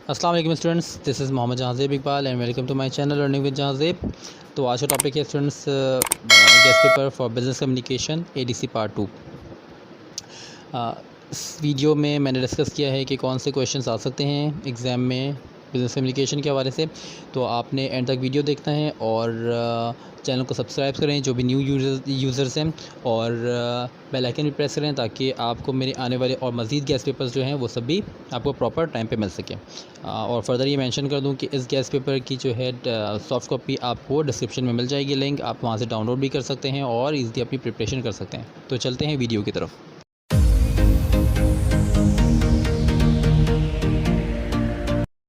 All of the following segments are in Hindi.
अस्सलाम वालेकुम students, this is Mohammad Jahanzeb Iqbal and welcome to my channel learning with Jahanzeb. तो आज का टॉपिक है students guess paper for business communication ADC part 2। इस वीडियो में मैंने डिस्कस किया है कि कौन से क्वेश्चंस आ सकते हैं एग्ज़ाम में बिज़नेस कम्युनिकेशन के हवाले से। तो आपने एंड तक वीडियो देखना है और चैनल को सब्सक्राइब करें जो भी न्यू यूज़र्स हैं, और बेल आइकन भी प्रेस करें ताकि आपको मेरे आने वाले और मज़ीद गेस्ट पेपर्स जो हैं वो सभी आपको प्रॉपर टाइम पे मिल सके। और फर्दर ये मेंशन कर दूं कि इस गेस्ट पेपर की जो है सॉफ्ट कॉपी आपको डिस्क्रिप्शन में मिल जाएगी, लिंक आप वहां से डाउनलोड भी कर सकते हैं और ईज़िली अपनी प्रिपरेशन कर सकते हैं। तो चलते हैं वीडियो की तरफ।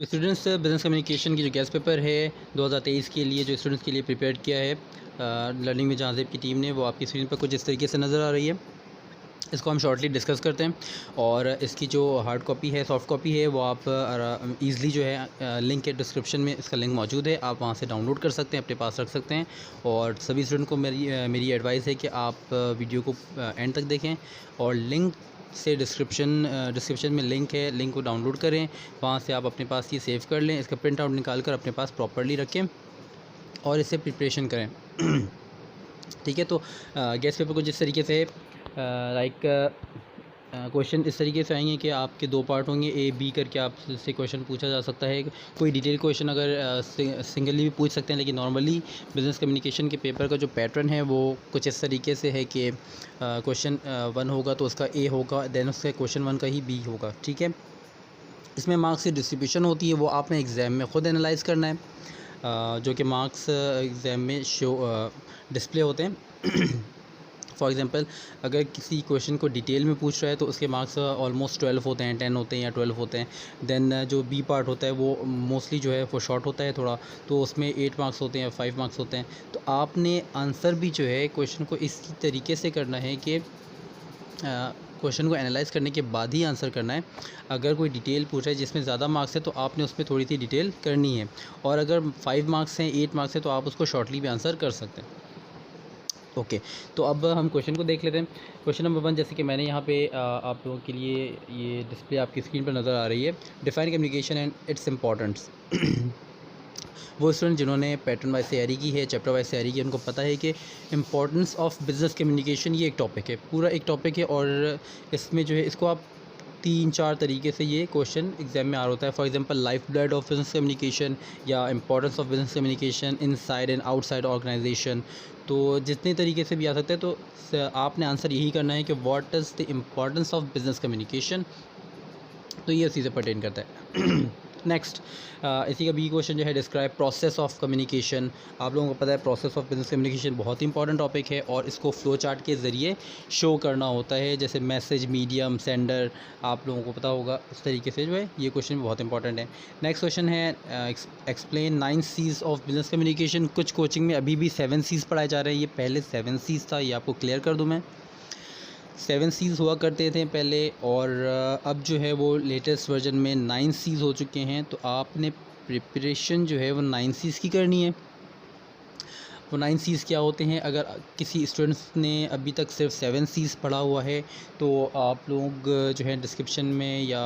स्टूडेंट्स बिज़नेस कम्युनिकेशन की जो गेस्ट पेपर है 2023 के लिए जो स्टूडेंट्स के लिए प्रिपेयर किया है लर्निंग विद जहाज़ेब की टीम ने, वो आपकी स्क्रीन पर कुछ इस तरीके से नज़र आ रही है। इसको हम शॉर्टली डिस्कस करते हैं और इसकी जो हार्ड कॉपी है, सॉफ्ट कॉपी है, वो आप ईज़िली जो है लिंक के डिस्क्रिप्शन में इसका लिंक मौजूद है, आप वहाँ से डाउनलोड कर सकते हैं, अपने पास रख सकते हैं। और सभी स्टूडेंट को मेरी एडवाइस है कि आप वीडियो को एंड तक देखें और लिंक से डिस्क्रिप्शन में लिंक है, लिंक को डाउनलोड करें, वहाँ से आप अपने पास ये सेव कर लें, इसका प्रिंट आउट निकाल कर अपने पास प्रॉपरली रखें और इससे प्रिपरेशन करें। ठीक है, तो गेस्ट पेपर को जिस तरीके से क्वेश्चन इस तरीके से आएंगे कि आपके दो पार्ट होंगे, ए बी करके आपसे क्वेश्चन पूछा जा सकता है। कोई डिटेल क्वेश्चन अगर सिंगली भी पूछ सकते हैं, लेकिन नॉर्मली बिज़नेस कम्युनिकेशन के पेपर का जो पैटर्न है वो कुछ इस तरीके से है कि क्वेश्चन 1 होगा तो उसका ए होगा, देन उसका क्वेश्चन 1 का ही बी होगा। ठीक है, इसमें मार्क्स की डिस्ट्रीब्यूशन होती है, वो आपने एग्ज़ाम में ख़ुद एनालाइज़ करना है, जो कि मार्क्स एग्ज़ाम में डिस्प्ले होते हैं। फॉर एग्ज़ाम्पल अगर किसी क्वेश्चन को डिटेल में पूछ रहा है तो उसके मार्क्स ऑलमोस्ट 12 होते हैं, 10 होते हैं या 12 होते हैं। देन जो बी पार्ट होता है वो मोस्टली जो है वो शॉर्ट होता है थोड़ा, तो उसमें 8 मार्क्स होते हैं या 5 मार्क्स होते हैं। तो आपने आंसर भी जो है क्वेश्चन को इसी तरीके से करना है कि क्वेश्चन को एनालाइज़ करने के बाद ही आंसर करना है। अगर कोई डिटेल पूछ रहा है जिसमें ज़्यादा मार्क्स है तो आपने उसमें थोड़ी सी डिटेल करनी है, और अगर 5 मार्क्स हैं, 8 मार्क्स है, तो आप उसको शॉर्टली भी आंसर कर सकते हैं। ओके, तो अब हम क्वेश्चन को देख लेते हैं। क्वेश्चन नंबर 1, जैसे कि मैंने यहाँ पे आप लोगों के लिए ये डिस्प्ले आपकी स्क्रीन पर नज़र आ रही है, define communication and it's importance. वो स्टूडेंट जिन्होंने पैटर्न वाइज तैयारी की है, चैप्टर वाइज तैयारी की है, उनको पता है कि इम्पॉर्टेंस ऑफ बिज़नेस कम्युनिकेशन ये एक टॉपिक है, पूरा एक टॉपिक है, और इसमें जो है इसको आप 3-4 तरीके से ये क्वेश्चन एग्जाम में आ रहा होता है। For example life blood of business communication या importance of business communication inside and outside organization. तो जितने तरीके से भी आ सकते हैं, तो आपने आंसर यही करना है कि what is the importance of business communication. तो ये उसी से पर्टेन करता है। नेक्स्ट, इसी का बी क्वेश्चन जो है, डिस्क्राइब प्रोसेस ऑफ कम्युनिकेशन। आप लोगों को पता है प्रोसेस ऑफ बिज़नेस कम्युनिकेशन बहुत ही इंपॉर्टेंट टॉपिक है, और इसको फ्लो चार्ट के ज़रिए शो करना होता है, जैसे मैसेज, मीडियम, सेंडर, आप लोगों को पता होगा। इस तरीके से जो है ये क्वेश्चन बहुत इंपॉर्टेंट है। नेक्स्ट क्वेश्चन है, explain 9 C's of business communication. कुछ कोचिंग में अभी भी 7 C's पढ़ाए जा रहे हैं, ये पहले 7 C's था, ये आपको क्लियर कर दूँ मैं। 7 C's हुआ करते थे पहले, और अब जो है वो लेटेस्ट वर्जन में 9 C's हो चुके हैं। तो आपने प्रिपरेशन जो है वो 9 C's की करनी है। वो 9 C's क्या होते हैं? अगर किसी स्टूडेंट्स ने अभी तक सिर्फ 7 C's पढ़ा हुआ है तो आप लोग जो है डिस्क्रिप्शन में या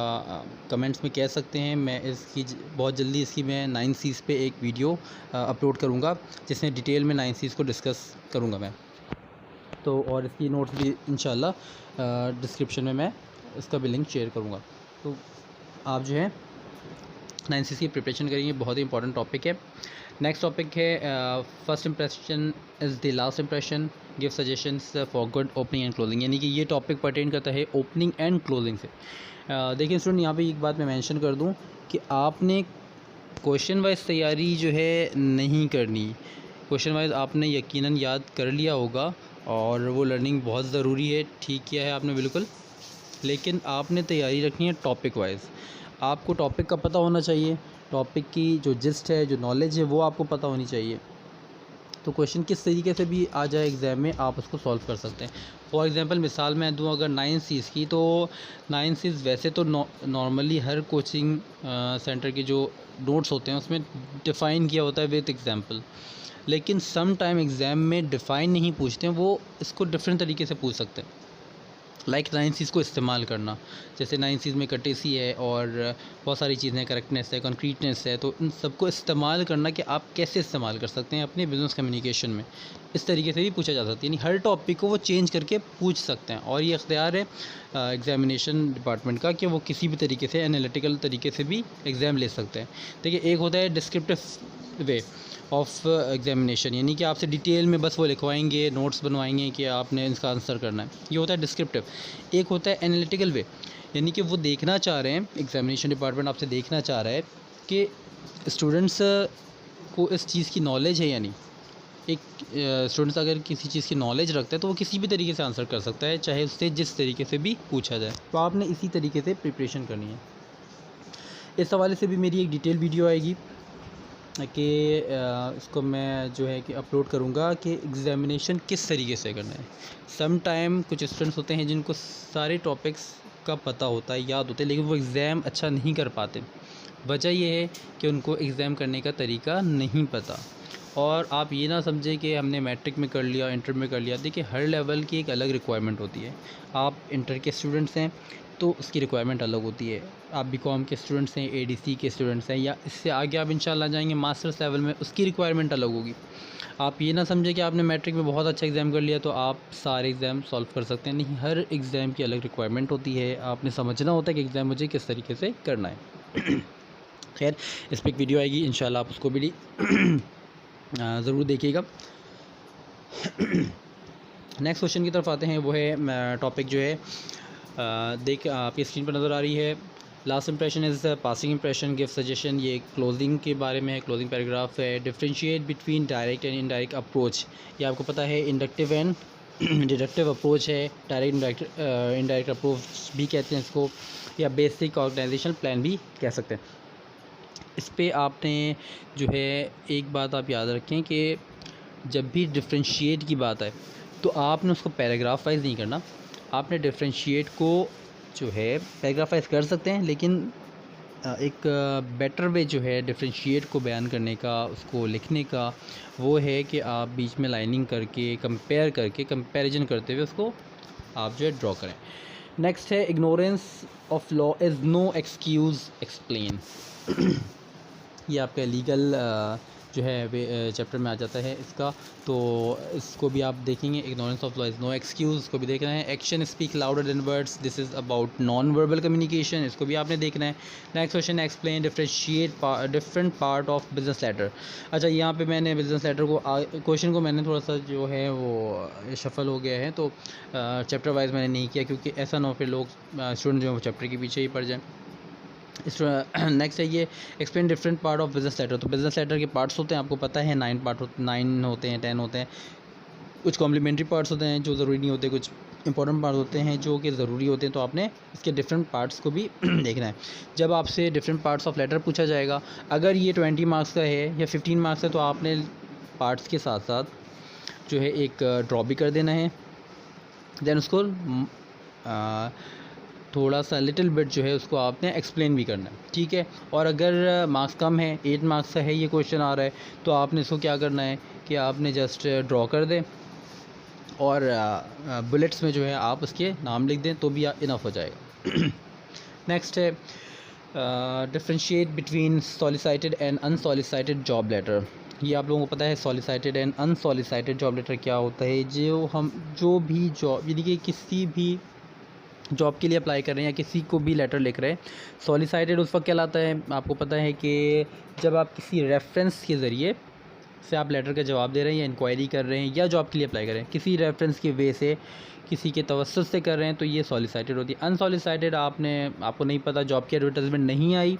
कमेंट्स में कह सकते हैं, मैं इसकी बहुत जल्दी इसकी मैं 9 C's पे एक वीडियो अपलोड करूँगा, जिसमें डिटेल में 9 C's को डिस्कस करूँगा मैं। तो और इसकी नोट्स भी इंशाल्लाह डिस्क्रिप्शन में मैं इसका भी लिंक शेयर करूँगा। तो आप जो है 9 C's की प्रिपरेशन करेंगे, बहुत ही इंपॉर्टेंट टॉपिक है। नेक्स्ट टॉपिक है, first impression is the last impression, give suggestions for good opening and closing. यानी कि ये टॉपिक पर्टेन करता है ओपनिंग एंड क्लोजिंग से। देखिए स्टूडेंट, यहाँ पे एक बात मैं मेंशन कर दूँ कि आपने क्वेश्चन वाइज तैयारी जो है नहीं करनी। क्वेश्चन वाइज आपने यकीनन याद कर लिया होगा, और वो लर्निंग बहुत ज़रूरी है, ठीक किया है आपने बिल्कुल, लेकिन आपने तैयारी रखनी है टॉपिक वाइज। आपको टॉपिक का पता होना चाहिए, टॉपिक की जो जिस्ट है, जो नॉलेज है, वो आपको पता होनी चाहिए। तो क्वेश्चन किस तरीके से भी आ जाए एग्ज़ाम में, आप उसको सॉल्व कर सकते हैं। फॉर एग्ज़ाम्पल मिसाल मैं दूं अगर 9 C's की, तो 9 C's वैसे तो नॉर्मली हर कोचिंग सेंटर के जो नोट्स होते हैं उसमें डिफ़ाइन किया होता है विद एग्जांपल, लेकिन सम टाइम एग्ज़ाम में डिफ़ाइन नहीं पूछते हैं, वो इसको डिफरेंट तरीके से पूछ सकते हैं। लाइक 9Cs को इस्तेमाल करना, जैसे 9Cs में कटेसी है और बहुत सारी चीज़ें हैं, करेक्टनेस है, कंक्रीटनेस है, तो इन सबको इस्तेमाल करना कि आप कैसे इस्तेमाल कर सकते हैं अपने बिज़नेस कम्युनिकेशन में, इस तरीके से भी पूछा जा सकता है। यानी हर टॉपिक को वो चेंज करके पूछ सकते हैं और ये इख्तियार है एग्ज़ामिनेशन डिपार्टमेंट का कि वो किसी भी तरीके से एनालिटिकल तरीके से भी एग्ज़ाम ले सकते हैं। देखिए, एक होता है डिस्क्रिप्टिव वे ऑफ एग्जामिनेशन, यानी कि आपसे डिटेल में बस वो लिखवाएंगे, नोट्स बनवाएंगे कि आपने इसका आंसर करना है, ये होता है डिस्क्रिप्टिव। एक होता है एनालिटिकल वे, यानी कि वो देखना चाह रहे हैं, एग्जामिनेशन डिपार्टमेंट आपसे देखना चाह रहा है कि स्टूडेंट्स को इस चीज़ की नॉलेज है या नहीं। एक स्टूडेंट्स अगर किसी चीज़ की नॉलेज रखता है तो वो किसी भी तरीके से आंसर कर सकता है, चाहे उससे जिस तरीके से भी पूछा जाए। तो आपने इसी तरीके से प्रिपरेशन करनी है। इस हवाले से भी मेरी एक डिटेल वीडियो आएगी कि इसको मैं जो है कि अपलोड करूँगा कि एग्ज़ामिनेशन किस तरीके से करना है। सम टाइम कुछ स्टूडेंट्स होते हैं जिनको सारे टॉपिक्स का पता होता है, याद होते हैं, लेकिन वो एग्ज़ाम अच्छा नहीं कर पाते। वजह ये है कि उनको एग्ज़ाम करने का तरीका नहीं पता। और आप ये ना समझें कि हमने मैट्रिक में कर लिया, इंटर में कर लिया। देखिए, हर लेवल की एक अलग रिक्वायरमेंट होती है। आप इंटर के स्टूडेंट्स हैं तो उसकी रिक्वायरमेंट अलग होती है। आप बीकॉम के स्टूडेंट्स हैं, एडीसी के स्टूडेंट्स हैं, या इससे आगे आप इंशाल्लाह जाएंगे मास्टर्स लेवल में, उसकी रिक्वायरमेंट अलग होगी। आप ये ना समझें कि आपने मैट्रिक में बहुत अच्छा एग्ज़ाम कर लिया तो आप सारे एग्ज़ाम सॉल्व कर सकते हैं। नहीं, हर एग्ज़ाम की अलग रिक्वायरमेंट होती है। आपने समझना होता है कि एग्ज़ाम मुझे किस तरीके से करना है। खैर, इस पर एक वीडियो आएगी, इंशाल्लाह आप उसको भी ज़रूर देखिएगा। नेक्स्ट क्वेश्चन की तरफ आते हैं। वो है टॉपिक जो है देख आपकी स्क्रीन पर नज़र आ रही है। Last impression is passing impression, give suggestion. ये क्लोजिंग के बारे में है, क्लोजिंग पैराग्राफ है। Differentiate between direct and indirect approach, ये आपको पता है इंडक्टिव एंड डिडक्टिव अप्रोच है। डायरेक्ट इनडायरेक्ट अप्रोच भी कहते हैं इसको, या बेसिक ऑर्गेनाइजेशन प्लान भी कह सकते हैं। इस पे आपने जो है एक बात आप याद रखें कि जब भी डिफरेंशिएट की बात आए तो आपने उसको पैराग्राफ वाइज नहीं करना। आपने डिफरेंशिएट को जो है पैराग्राफ वाइज कर सकते हैं, लेकिन एक बेटर वे जो है डिफरेंशिएट को बयान करने का, उसको लिखने का, वो है कि आप बीच में लाइनिंग करके, कंपेयर करके, कंपैरिजन करते हुए उसको आप जो है ड्रॉ करें। नेक्स्ट है ignorance of law is no excuse explain. ये आपका लीगल जो है चैप्टर में आ जाता है इसका, तो इसको भी आप देखेंगे। Ignorance of law is no excuse, इसको भी देखना है। Action speak louder than words, this is about non verbal communication, इसको भी आपने देखना है। Next question, explain differentiate different part of business letter. अच्छा, यहाँ पे मैंने बिजनेस लेटर को क्वेश्चन को मैंने थोड़ा सा जो है वो शफल हो गया है, तो चैप्टर वाइज मैंने नहीं किया, क्योंकि ऐसा ना हो फिर लोग स्टूडेंट जो है वो चैप्टर के पीछे ही पड़ जाएँ। नेक्स्ट है ये explain different part of business letter. तो बिजनेस लेटर के पार्ट्स होते हैं, आपको पता है 9 होते हैं, 10 होते हैं। कुछ कॉम्प्लीमेंट्री पार्ट्स होते हैं जो ज़रूरी नहीं होते, कुछ इंपॉर्टेंट पार्ट्स होते हैं जो कि ज़रूरी होते हैं, तो आपने इसके डिफरेंट पार्ट्स को भी देखना है। जब आपसे डिफरेंट पार्ट्स ऑफ लेटर पूछा जाएगा, अगर ये 20 मार्क्स का है या 15 मार्क्स है, तो आपने पार्ट्स के साथ साथ जो है एक ड्रॉ भी कर देना है। देन उसको थोड़ा सा लिटिल बिट जो है उसको आपने एक्सप्लेन भी करना है, ठीक है। और अगर मार्क्स कम है, 8 मार्क्स का है ये क्वेश्चन आ रहा है, तो आपने इसको क्या करना है कि आपने जस्ट ड्रॉ कर दें और बुलेट्स में जो है आप उसके नाम लिख दें तो भी इनफ हो जाएगा। नेक्स्ट है differentiate between solicited and unsolicited job letter. ये आप लोगों को पता है solicited and unsolicited job letter क्या होता है। जो भी जॉब, यानी कि किसी भी जॉब के लिए अप्लाई कर रहे हैं या किसी को भी लेटर लिख रहे हैं, सॉलिसिटेड उस वक्त कहलाता है, आपको पता है कि जब आप किसी रेफरेंस के ज़रिए से आप लेटर का जवाब दे रहे हैं या इंक्वायरी कर रहे हैं या जॉब के लिए अप्लाई कर रहे हैं, किसी रेफरेंस के वे से, किसी के तवस्सुत से कर रहे हैं, तो ये सॉलिसिटेड होती है। अनसॉलिसिटेड आपको नहीं पता, जॉब की एडवर्टाइजमेंट नहीं आई,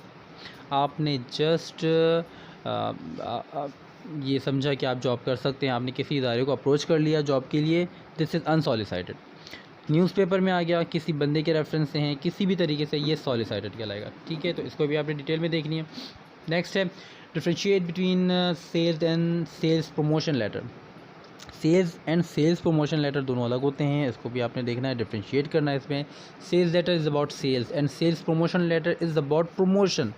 आपने जस्ट ये समझा कि आप जॉब कर सकते हैं, आपने किसी इदारे को अप्रोच कर लिया जॉब के लिए, दिस इज़ अनसॉलिसिटेड। न्यूज़पेपर में आ गया, किसी बंदे के रेफरेंस से हैं, किसी भी तरीके से, ये सॉलिसिटेड कहलाएगा, ठीक है। तो इसको भी आपने डिटेल में देखनी है। नेक्स्ट है differentiate between sales and sales promotion letter. Sales and sales promotion letter दोनों अलग होते हैं, इसको भी आपने देखना है, डिफरेंशिएट करना है इसमें। Sales letter is about sales and sales promotion letter is about promotion.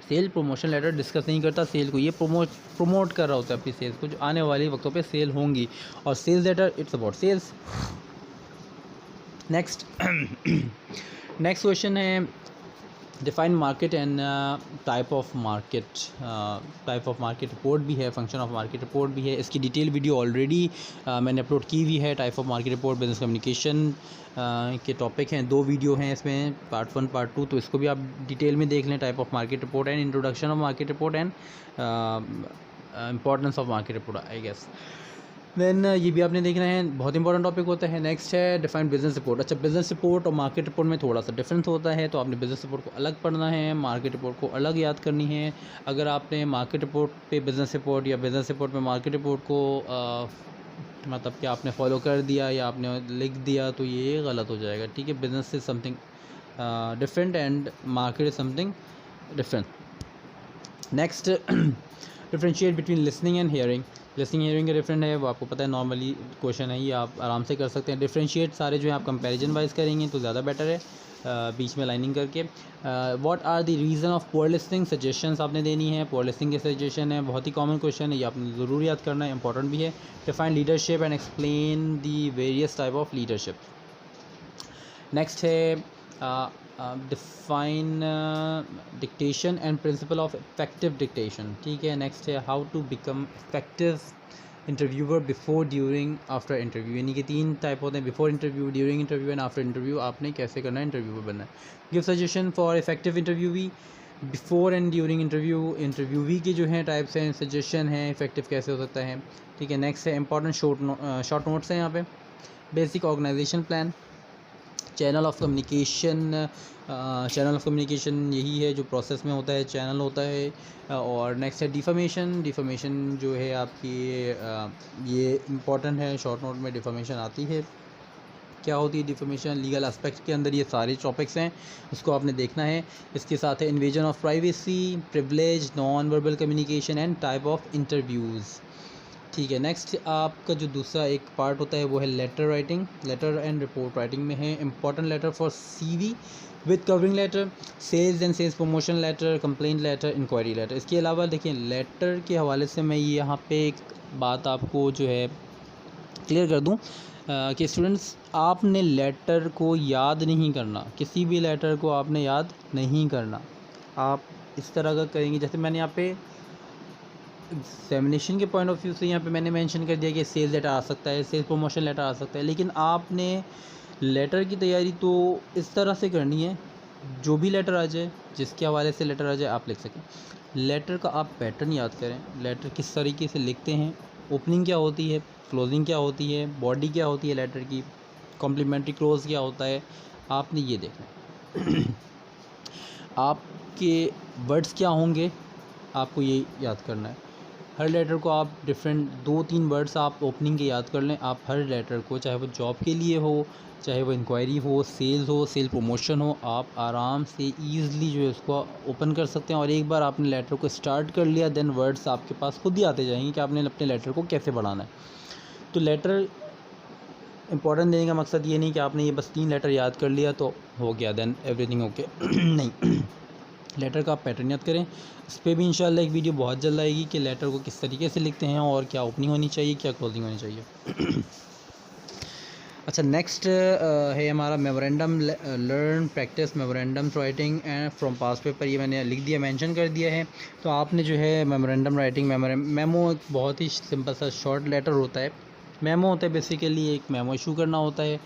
Sale promotion letter discuss नहीं करता सेल को, ये प्रमोट कर रहा होता है अपनी सेल्स को, जो आने वाले वक्तों पे सेल होंगी। और sales letter it's about sales. Next next question है define market and type of market report भी है, फंक्शन ऑफ मार्केट रिपोर्ट भी है। इसकी डिटेल वीडियो ऑलरेडी मैंने अपलोड की हुई है। Type of market report business communication के टॉपिक हैं, 2 वीडियो हैं इसमें, पार्ट 1 पार्ट 2, तो इसको भी आप डिटेल में देख लें। Type of market report and introduction of market report and importance of market report I guess. Then ये भी आपने देखना है, बहुत इंपॉर्टेंट टॉपिक होता है। नेक्स्ट है डिफाइन बिजनेस रिपोर्ट। अच्छा, बिजनेस रिपोर्ट और मार्केट रिपोर्ट में थोड़ा सा डिफरेंस होता है, तो आपने बिजनेस रिपोर्ट को अलग पढ़ना है, मार्केट रिपोर्ट को अलग याद करनी है। अगर आपने मार्केट रिपोर्ट पे बिजनेस रिपोर्ट या बिजनेस रिपोर्ट पे मार्केट रिपोर्ट को मतलब कि आपने फॉलो कर दिया या आपने लिख दिया तो ये गलत हो जाएगा, ठीक है। Business is something different and market is something different. Next differentiate between listening and hearing. Listening hearing का डिफरेंट है, वो आपको पता है, नॉर्मली क्वेश्चन है, ये आप आराम से कर सकते हैं। डिफ्रेंशिएट सारे जो है आप कंपैरिजन वाइज करेंगे तो ज़्यादा बेटर है, बीच में लाइनिंग करके। What are the reason of poor listening, suggestions आपने देनी है। पुअर लिसनिंग के सजेशन है, बहुत ही कॉमन क्वेश्चन है, ये आपने ज़रूर याद करना है, इंपॉर्टेंट भी है। Define leadership and explain the various type of leadership. Next है define dictation and principle of effective dictation, ठीक है। नेक्स्ट है how to become effective interviewer before, during, after interview, यानी कि 3 टाइप होते हैं, before interview, during interview and after interview. आपने कैसे करना है, इंटरव्यूअर बनना है। Give suggestion for effective interviewee, before and during interview. Interviewee के जो हैं टाइप्स हैं, सजेशन हैं, इफेक्टिव कैसे हो सकता है, ठीक है। नेक्स्ट है इंपॉर्टेंट शॉर्ट नोट्स हैं यहाँ पे। Basic organisation plan, channel of communication. Channel of communication यही है जो प्रोसेस में होता है, चैनल होता है। और नेक्स्ट है डिफामेशन। डिफामेशन जो है आपकी ये इम्पॉर्टेंट है, शॉर्ट नोट में डिफामेशन आती है। क्या होती है डिफामेशन, लीगल एस्पेक्ट के अंदर ये सारे टॉपिक्स हैं, उसको आपने देखना है। इसके साथ है invasion of privacy, privilege, non verbal communication and type of interviews, ठीक है। नेक्स्ट आपका जो दूसरा एक पार्ट होता है वो है letter writing. Letter and report writing में है important letter for CV with covering letter, sales and sales promotion letter, complaint letter, enquiry letter. इसके अलावा देखिए लेटर के हवाले से मैं यहाँ पे एक बात आपको जो है क्लियर कर दूँ कि स्टूडेंट्स आपने लेटर को याद नहीं करना, किसी भी लेटर को आपने याद नहीं करना। आप इस तरह का करेंगे, जैसे मैंने यहाँ पे एग्जामिनेशन के पॉइंट ऑफ व्यू से यहाँ पे मैंने मेंशन कर दिया कि सेल्स लेटर आ सकता है, सेल्स प्रमोशन लेटर आ सकता है, लेकिन आपने लेटर की तैयारी तो इस तरह से करनी है, जो भी लेटर आ जाए, जिसके हवाले से लेटर आ जाए आप लिख सकें। लेटर का आप पैटर्न याद करें, लेटर किस तरीके से लिखते हैं, ओपनिंग क्या होती है, क्लोजिंग क्या होती है, बॉडी क्या होती है लेटर की, कॉम्प्लीमेंट्री क्लोज क्या होता है, आपने ये देखना है। आपके वर्ड्स क्या होंगे, आपको ये याद करना है। हर लेटर को आप डिफरेंट 2-3 वर्ड्स आप ओपनिंग के याद कर लें। आप हर लेटर को, चाहे वो जॉब के लिए हो, चाहे वो इंक्वायरी हो, सेल्स हो, सेल प्रमोशन हो, आप आराम से ईज़िली जो है उसको ओपन कर सकते हैं। और एक बार आपने लेटर को स्टार्ट कर लिया, देन वर्ड्स आपके पास खुद ही आते जाएंगे कि आपने अपने लेटर को कैसे बढ़ाना है। तो लेटर इंपॉर्टेंट देने का मकसद ये नहीं कि आपने ये बस 3 लेटर याद कर लिया तो हो गया, देन एवरीथिंग ओके नहीं। लेटर का आप पैटर्न याद करें। इस पर भी इंशाल्लाह एक वीडियो बहुत जल्द आएगी कि लेटर को किस तरीके से लिखते हैं और क्या ओपनिंग होनी चाहिए, क्या क्लोजिंग होनी चाहिए। अच्छा, नेक्स्ट है हमारा memorandum learn practice memorandum writing and from past paper. ये मैंने लिख दिया, मेंशन कर दिया है। तो आपने जो है मेमोरेंडम राइटिंग, मेमो एक बहुत ही सिंपल सा शॉर्ट लेटर होता है। मेमो होता है बेसिकली एक मेमो इशू करना होता है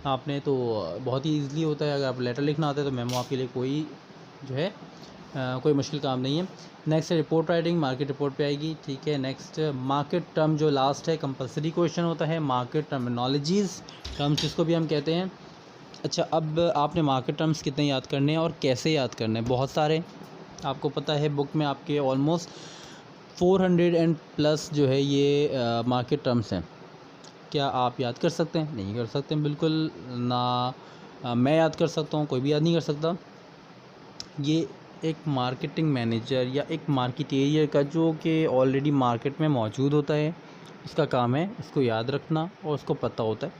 आपने, तो बहुत ही ईजिली होता है। अगर आप लेटर लिखना होता है तो मेमो आपके लिए कोई जो है कोई मुश्किल काम नहीं है। नेक्स्ट है रिपोर्ट राइटिंग, मार्केट रिपोर्ट पे आएगी, ठीक है। नेक्स्ट मार्केट टर्म जो लास्ट है, कंपलसरी क्वेश्चन होता है। मार्केट टर्मिनोलॉजीज़, टर्म्स जिसको भी हम कहते हैं। अच्छा, अब आपने मार्केट टर्म्स कितने याद करने हैं और कैसे याद करने हैं, बहुत सारे आपको पता है। बुक में आपके ऑलमोस्ट 400 एंड प्लस जो है ये मार्केट टर्म्स हैं। क्या आप याद कर सकते हैं? नहीं कर सकते बिल्कुल ना। मैं याद कर सकता हूँ, कोई भी याद नहीं कर सकता। ये एक मार्केटिंग मैनेजर या एक मार्केटेरियर का जो कि ऑलरेडी मार्केट में मौजूद होता है, उसका काम है इसको याद रखना और उसको पता होता है।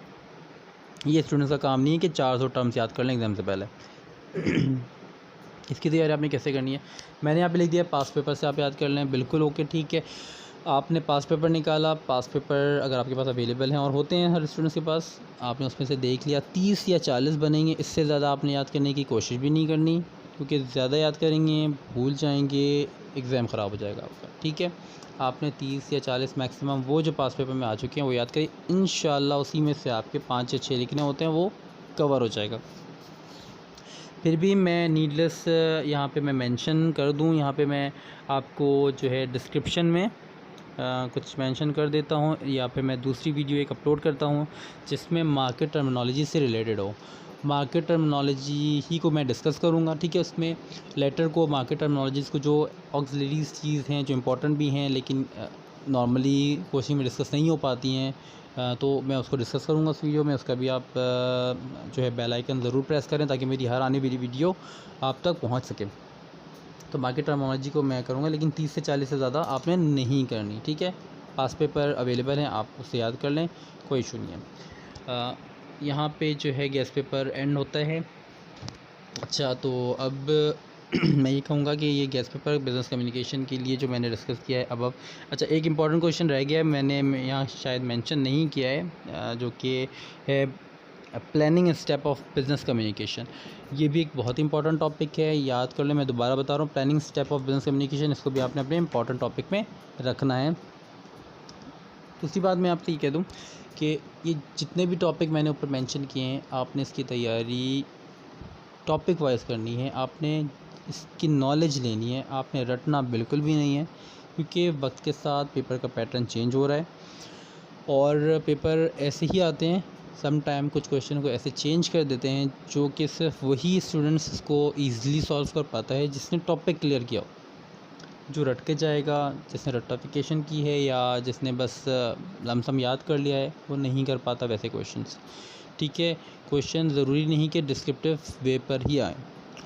ये स्टूडेंट्स का काम नहीं है कि 400 टर्म्स याद कर लें एग्ज़ाम से पहले। इसकी तैयारी आपने कैसे करनी है, मैंने यहाँ पे लिख दिया, पास पेपर से आप याद कर लें, बिल्कुल ओके, ठीक है। आपने पास पेपर निकाला, पास पेपर अगर आपके पास अवेलेबल हैं और होते हैं हर स्टूडेंट्स के पास, आपने उसमें से देख लिया 30 या 40 बनेंगे, इससे ज़्यादा आपने याद करने की कोशिश भी नहीं करनी, क्योंकि ज़्यादा याद करेंगे भूल जाएंगे, एग्ज़ाम ख़राब हो जाएगा आपका। ठीक है, आपने 30 या 40 मैक्सिमम वो जो पास पेपर में आ चुके हैं वो याद करिए, इंशाल्लाह उसी में से आपके 5 या 6 लिखने होते हैं, वो कवर हो जाएगा। फिर भी मैं नीडलेस यहाँ पे मैं मेंशन कर दूँ, यहाँ पे मैं आपको जो है डिस्क्रिप्शन में कुछ मेंशन कर देता हूँ, या फिर मैं दूसरी वीडियो एक अपलोड करता हूँ जिसमें मार्केट टर्मिनोलॉजी से रिलेटेड हो। मार्केट टर्मिनोलॉजी ही को मैं डिस्कस करूँगा। ठीक है, उसमें लेटर को, मार्केट टर्मिनोलॉजीज़ को, जो ऑक्सिलरीज चीज़ हैं जो इंपॉर्टेंट भी हैं लेकिन नॉर्मली कोचिंग में डिस्कस नहीं हो पाती हैं, तो मैं उसको डिस्कस करूँगा उस वीडियो में। उसका भी आप जो है बेल आइकन ज़रूर प्रेस करें ताकि मेरी हर आने वाली वीडियो आप तक पहुँच सके। तो मार्केट टर्मिनोलॉजी को मैं करूँगा, लेकिन 30 से 40 से ज़्यादा आपने नहीं करनी। ठीक है, पास पेपर अवेलेबल हैं, आप उससे याद कर लें, कोई इशू नहीं है। यहाँ पे जो है गैस पेपर एंड होता है। अच्छा, तो अब मैं ये कहूँगा कि ये गैस पेपर बिज़नेस कम्युनिकेशन के लिए जो मैंने डिस्कस किया है अब अच्छा, एक इम्पॉर्टेंट क्वेश्चन रह गया है, मैंने यहाँ शायद मेंशन नहीं किया है, जो कि है planning step of business communication. ये भी एक बहुत इंपॉर्टेंट टॉपिक है, याद कर लें। मैं दोबारा बता रहा हूँ, planning step of business communication, इसको भी आपने अपने इंपॉर्टेंट टॉपिक में रखना है। दूसरी बात मैं आपसे ये कह दूँ कि ये जितने भी टॉपिक मैंने ऊपर मेंशन किए हैं, आपने इसकी तैयारी टॉपिक वाइज करनी है, आपने इसकी नॉलेज लेनी है, आपने रटना बिल्कुल भी नहीं है, क्योंकि वक्त के साथ पेपर का पैटर्न चेंज हो रहा है और पेपर ऐसे ही आते हैं। सम टाइम कुछ क्वेश्चन को ऐसे चेंज कर देते हैं जो कि सिर्फ वही स्टूडेंट्स को ईज़िली सॉल्व कर पाता है जिसने टॉपिक क्लियर किया हो। जो रट के जाएगा, जिसने रट्टाफिकेशन की है या जिसने बस लमसम याद कर लिया है, वो नहीं कर पाता वैसे क्वेश्चंस। ठीक है, क्वेश्चन ज़रूरी नहीं कि डिस्क्रिप्टिव वे पर ही आए,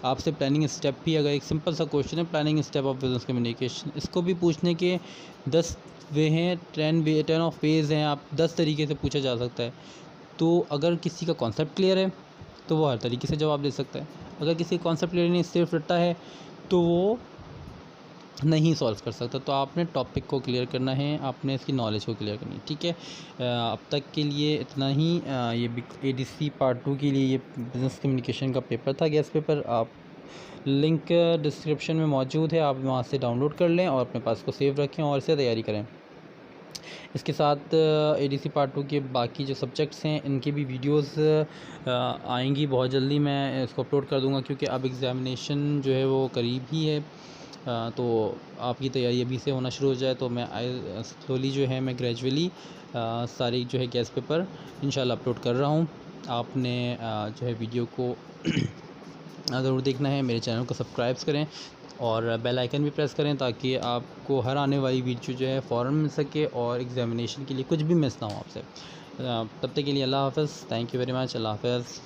आपसे प्लानिंग स्टेप भी, अगर एक सिंपल सा क्वेश्चन है planning step of business communication, इसको भी पूछने के 10 वे हैं, 10 ऑफ वेज़ हैं, आप 10 तरीके से पूछा जा सकता है। तो अगर किसी का कॉन्सेप्ट क्लियर है तो वो हर तरीके से जवाब दे सकता है, अगर किसी का कॉन्सेप्ट क्लियर नहीं, सिर्फ रट्टा है, तो वो नहीं सॉल्व कर सकता। तो आपने टॉपिक को क्लियर करना है, आपने इसकी नॉलेज को क्लियर करनी है। ठीक है, अब तक के लिए इतना ही। ये ADC पार्ट 2 के लिए ये बिज़नेस कम्युनिकेशन का पेपर था, गैस पेपर। आप लिंक डिस्क्रिप्शन में मौजूद है, आप वहाँ से डाउनलोड कर लें और अपने पास को सेव रखें और इसे तैयारी करें। इसके साथ ADC पार्ट 2 के बाकी जो सब्जेक्ट्स हैं इनकी भी वीडियोस आएंगी बहुत जल्दी, मैं इसको अपलोड कर दूंगा, क्योंकि अब एग्ज़ामिनेशन जो है वो करीब ही है। तो आपकी तैयारी अभी से होना शुरू हो जाए, तो मैं स्लोली जो है मैं ग्रेजुअली सारी जो है गैस पेपर इंशाल्लाह अपलोड कर रहा हूँ। आपने जो है वीडियो को ज़रूर देखना है, मेरे चैनल को सब्सक्राइब करें और बेल आइकन भी प्रेस करें ताकि आपको हर आने वाली वीडियो जो है फ़ौरन मिल सके और एग्ज़ामिनेशन के लिए कुछ भी मिस ना हो आपसे। तब तक के लिए अल्लाह हाफ़िज़, थैंक यू वेरी मच, अल्लाह हाफ़िज़।